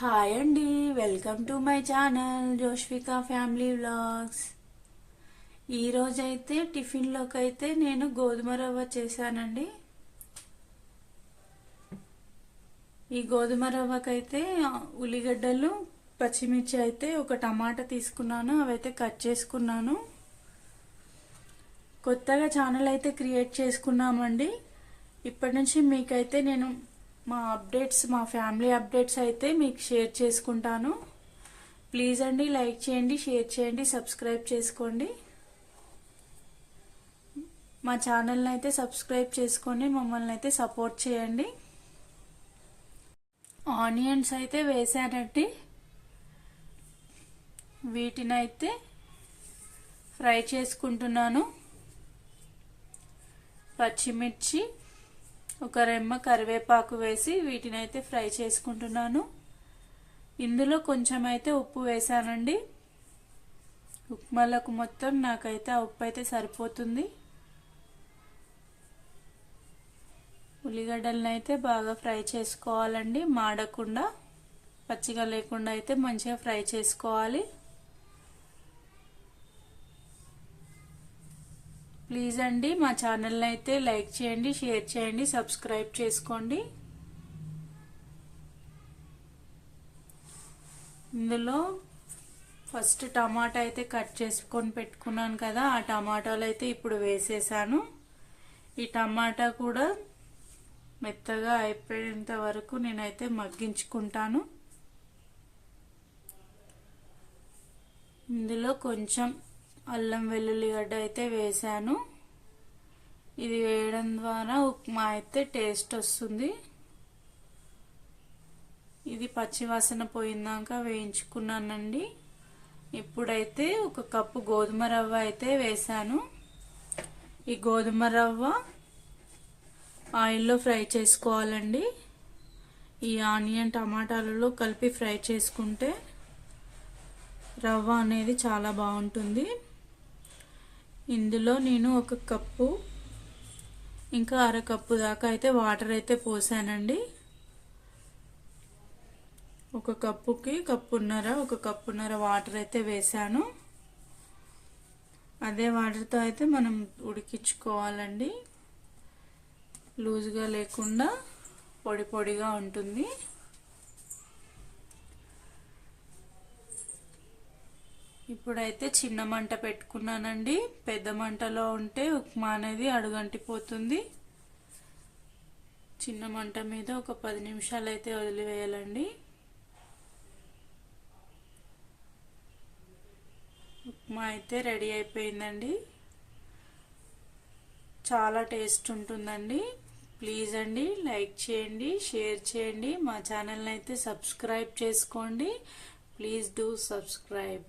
Hi అండి, welcome to my channel Joshvika family vlogs. ఈరోజైతే టిఫిన్లోకి అయితే నేను గోధుమ రవ్వ చేశానండి. ఈ గోధుమ రవ్వకైతే ఉల్లిగడ్డలు, పచ్చిమిర్చి అయితే ఒక టమాటా తీసుకున్నాను, అవైతే కట్ చేసుకున్నాను. కొత్తగా ఛానల్ అయితే క్రియేట్ చేసుకున్నామండి. ఇప్పటి నుంచి మీకైతే నేను మా ఫ్యామిలీ అప్డేట్స్ అయితే మీకు షేర్ చేసుకుంటాను. ప్లీజ్ అండి, లైక్ చేయండి, షేర్ చేయండి, సబ్స్క్రైబ్ చేసుకోండి. మా ఛానల్ని అయితే సబ్స్క్రైబ్ చేసుకొని మమ్మల్ని అయితే సపోర్ట్ చేయండి. ఆనియన్స్ అయితే వేసానండి, వీటిని అయితే ఫ్రై చేసుకుంటున్నాను. పచ్చిమిర్చి, ఒక రెమ్మ కరివేపాకు వేసి వీటిని అయితే ఫ్రై చేసుకుంటున్నాను. ఇందులో కొంచెం అయితే ఉప్పు వేసానండి. ఉప్మాలకు మొత్తం నాకైతే ఆ ఉప్పు అయితే సరిపోతుంది. ఉల్లిగడ్డలను అయితే బాగా ఫ్రై చేసుకోవాలండి, మాడకుండా పచ్చిగా లేకుండా అయితే మంచిగా ఫ్రై చేసుకోవాలి. ప్లీజ్ అండి, మా ఛానల్ని అయితే లైక్ చేయండి, షేర్ చేయండి, సబ్స్క్రైబ్ చేసుకోండి. ఇందులో ఫస్ట్ టమాటా అయితే కట్ చేసుకొని పెట్టుకున్నాను కదా, ఆ టమాటాలు అయితే ఇప్పుడు వేసేసాను. ఈ టమాటా కూడా మెత్తగా అయిపోయేంత వరకు నేనైతే మగ్గించుకుంటాను. ఇందులో కొంచెం అల్లం వెల్లుల్లి గడ్డ అయితే వేసాను. ఇది వేయడం ద్వారా ఉప్మా అయితే టేస్ట్ వస్తుంది. ఇది పచ్చివాసన పోయిందాక వేయించుకున్నానండి. ఇప్పుడైతే ఒక కప్పు గోధుమ రవ్వ అయితే వేసాను. ఈ గోధుమ రవ్వ ఆయిల్లో ఫ్రై చేసుకోవాలండి. ఈ ఆనియన్ టమాటాలలో కలిపి ఫ్రై చేసుకుంటే రవ్వ అనేది చాలా బాగుంటుంది. ఇందులో నేను ఒక కప్పు ఇంకా అరకప్పు దాకా అయితే వాటర్ అయితే పోసానండి. ఒక కప్పున్నర వాటర్ అయితే వేసాను. అదే వాటర్తో అయితే మనం ఉడికించుకోవాలండి. లూజ్గా లేకుండా పొడి పొడిగా ఉంటుంది. ఇప్పుడైతే చిన్న మంట పెట్టుకున్నానండి. పెద్ద మంటలో ఉంటే ఉప్మా అనేది అడుగంటిపోతుంది. చిన్న మంట మీద ఒక 10 నిమిషాలు అయితే వదిలివేయాలండి. ఉప్మా అయితే రెడీ అయిపోయిందండి. చాలా టేస్ట్ ఉంటుందండి. ప్లీజ్ అండి, లైక్ చేయండి, షేర్ చేయండి, మా ఛానల్ని అయితే సబ్స్క్రైబ్ చేసుకోండి. Please do subscribe.